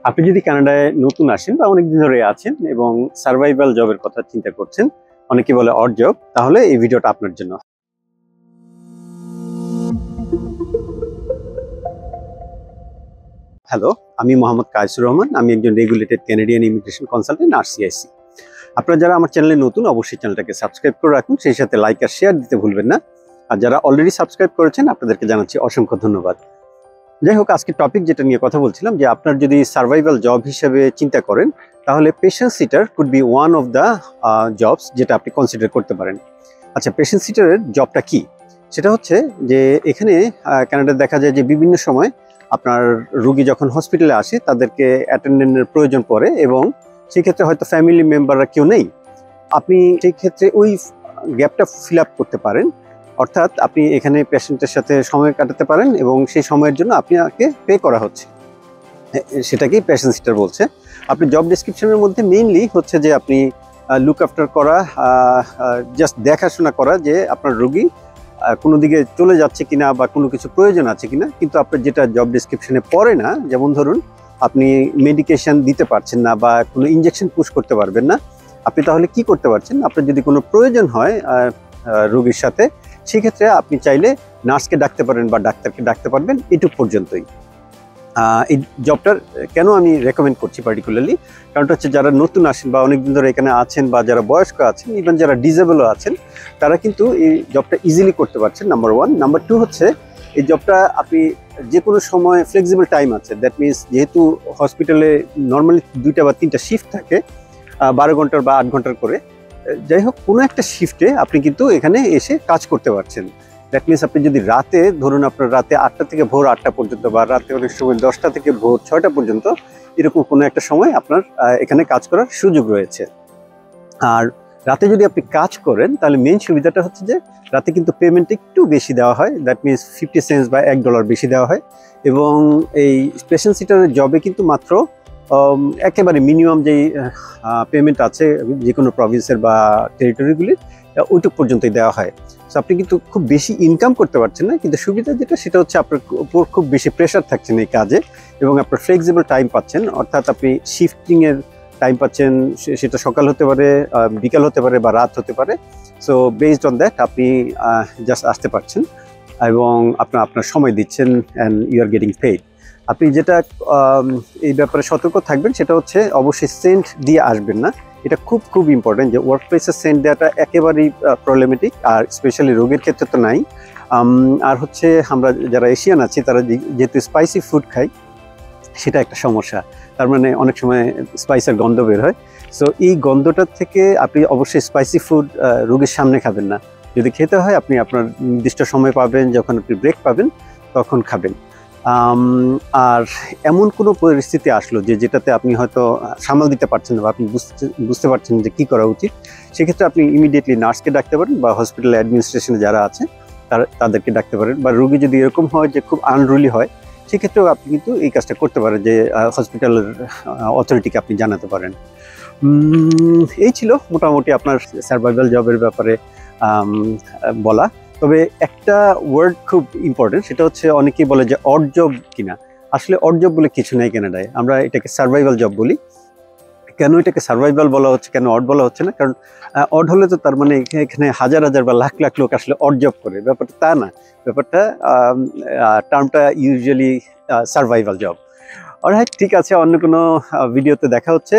আপনি যদি কানাডায় নতুন আসেন বা অনেকদিন ধরে আছেন এবং সার্ভাইভাল জবের কথা চিন্তা করছেন, অনেকে বলে অড জব, তাহলে এই ভিডিওটা আপনার জন্য। হ্যালো, আমি মোহাম্মদ কায়েসুর রহমান। আমি একজন regulated Canadian immigration consultant RCIC। আপনারা যারা আমার চ্যানেলে নতুন, অবশ্যই চ্যানেলটাকে সাবস্ক্রাইব করে রাখুন, সেই সাথে লাইক আর শেয়ার দিতে ভুলবেন না। আর যারা অলরেডি সাবস্ক্রাইব করেছেন, আপনাদেরকে জানাচ্ছি অসংখ্য ধন্যবাদ। যাই হোক, আজকে টপিক যেটা নিয়ে কথা বলছিলাম, যে আপনার যদি সার্ভাইভাল জব হিসেবে চিন্তা করেন, তাহলে patient seater could be one of the jobs যেটা আপনি কনসিডার করতে পারেন। আচ্ছা, পেশেন্ট সিটারের জবটা কি? সেটা হচ্ছে যে এখানে কানাডায় দেখা যায় যে বিভিন্ন সময় আপনার রুগী যখন হসপিটালে আসে, তাদেরকে অ্যাটেন্ডেন্টের প্রয়োজন পড়ে এবং সেই ক্ষেত্রে হয়তো ফ্যামিলি মেম্বাররা কেউ নেই। আপনি সেই ক্ষেত্রে ওই গ্যাপটা ফিল আপ করতে পারেন। অর্থাৎ আপনি এখানে পেশেন্টের সাথে সময় কাটাতে পারেন এবং সেই সময়ের জন্য আপনাকে পে করা হচ্ছে, সেটাকেই পেশেন্ট সিটার বলছে। আপনি জব ডেসক্রিপশনের মধ্যে মেইনলি হচ্ছে যে আপনি লুক আফটার করা, জাস্ট দেখাশোনা করা যে আপনার রোগী কোনো দিকে চলে যাচ্ছে কিনা বা কোনো কিছু প্রয়োজন আছে কিনা। কিন্তু আপনার যেটা জব ডেসক্রিপশনে পড়ে না, যেমন ধরুন আপনি মেডিকেশন দিতে পারছেন না বা কোনো ইনজেকশন পুশ করতে পারবেন না, আপনি তাহলে কি করতে পারছেন? আপনার যদি কোনো প্রয়োজন হয় রোগীর সাথে, সেক্ষেত্রে আপনি চাইলে নার্সকে ডাকতে পারেন বা ডাক্তারকে ডাকতে পারবেন, এটুকু পর্যন্তই। এই জবটার কেন আমি রেকমেন্ড করছি পার্টিকুলারলি, কারণটা হচ্ছে যারা নতুন আসেন বা অনেকদিন ধরে এখানে আছেন বা যারা বয়স্ক আছেন, ইভেন যারা ডিজেবলও আছেন, তারা কিন্তু এই জবটা ইজিলি করতে পারছেন, নাম্বার ওয়ান। নাম্বার টু হচ্ছে এই জবটা আপনি যে কোনো সময় ফ্লেক্সিবল টাইম আছে। দ্যাট মিনস যেহেতু হসপিটালে নর্মালি 2টা বা 3টা শিফট থাকে, 12 ঘন্টার বা 8 ঘন্টার করে, যাই হোক কোনো একটা শিফটে আপনি কিন্তু এখানে এসে কাজ করতে পারছেন। দ্যাট মিনস আপনি যদি রাতে, ধরুন আপনার রাতে 8টা থেকে ভোর 8টা পর্যন্ত বা রাতে অনেক সময় 10টা থেকে ভোর 6টা পর্যন্ত, এরকম কোনো একটা সময় আপনার এখানে কাজ করার সুযোগ রয়েছে। আর রাতে যদি আপনি কাজ করেন, তাহলে মেইন সুবিধাটা হচ্ছে যে রাতে কিন্তু পেমেন্ট একটু বেশি দেওয়া হয়। দ্যাট মিনস 50 সেন্টস বা $1 বেশি দেওয়া হয়। এবং এই পেশেন্ট সিটারের জবে কিন্তু মাত্র একেবারে মিনিমাম যেই পেমেন্ট আছে যে কোনো প্রভিন্সের বা টেরিটরিগুলির, ওইটুকু পর্যন্তই দেওয়া হয়। সো আপনি কিন্তু খুব বেশি ইনকাম করতে পারছেন না, কিন্তু সুবিধা যেটা সেটা হচ্ছে আপনার উপর খুব বেশি প্রেশার থাকছে না এই কাজে, এবং আপনার ফ্লেক্সিবল টাইম পাচ্ছেন। অর্থাৎ আপনি শিফটিংয়ের টাইম পাচ্ছেন, সেটা সকাল হতে পারে, বিকাল হতে পারে বা রাত হতে পারে। সো বেসড অন দ্যাট আপনি জাস্ট আসতে পারছেন এবং আপনার সময় দিচ্ছেন, and you are getting paid. আপনি যেটা এই ব্যাপারে সতর্ক থাকবেন, সেটা হচ্ছে অবশ্যই সেন্ট দিয়ে আসবেন না। এটা খুব খুব ইম্পর্টেন্ট যে ওয়ার্ক প্লেসে সেন্ট দেওয়াটা একেবারেই প্রবলেমেটিক, আর স্পেশালি রোগীর ক্ষেত্রে তো নাই। আর হচ্ছে আমরা যারা এশিয়ান আছি, তারা যেহেতু স্পাইসি ফুড খাই, সেটা একটা সমস্যা। তার মানে অনেক সময় স্পাইসের গন্ধ বের হয়। সো এই গন্ধটার থেকে আপনি অবশ্যই স্পাইসি ফুড রোগীর সামনে খাবেন না। যদি খেতে হয়, আপনি আপনার নির্দিষ্ট সময় পাবেন, যখন আপনি ব্রেক পাবেন তখন খাবেন। আর এমন কোনো পরিস্থিতি আসলো যেটাতে আপনি হয়তো সামাল দিতে পারছেন না বা আপনি বুঝতে পারছেন যে কী করা উচিত, সেক্ষেত্রে আপনি ইমিডিয়েটলি নার্সকে ডাকতে পারেন বা হসপিটাল অ্যাডমিনিস্ট্রেশনে যারা আছে তাদেরকে ডাকতে পারেন। বা রোগী যদি এরকম হয় যে খুব আনরুলি হয়, সেক্ষেত্রেও আপনি কিন্তু এই কাজটা করতে পারেন, যে হসপিটালের অথরিটিকে আপনি জানাতে পারেন। এই ছিল মোটামুটি আপনার সার্ভাইভাল জবের ব্যাপারে বলা। তবে একটা ওয়ার্ড খুব ইম্পর্টেন্ট, সেটা হচ্ছে অনেকেই বলে যে অড জব কিনা। আসলে অড জব বলে কিছু নেই কানাডায়, আমরা এটাকে সার্ভাইভাল জব বলি। কেন এটাকে সার্ভাইভাল বলা হচ্ছে, কেন অড বলা হচ্ছে না? কারণ অড হলে তো তার মানে এখানে হাজার হাজার বা লাখ লাখ লোক আসলে অড জব করে, ব্যাপারটা তা না। ব্যাপারটা টার্মটা ইউজুয়ালি সার্ভাইভাল জব। অলরাইট, ঠিক আছে, অন্য কোনো ভিডিওতে দেখা হচ্ছে।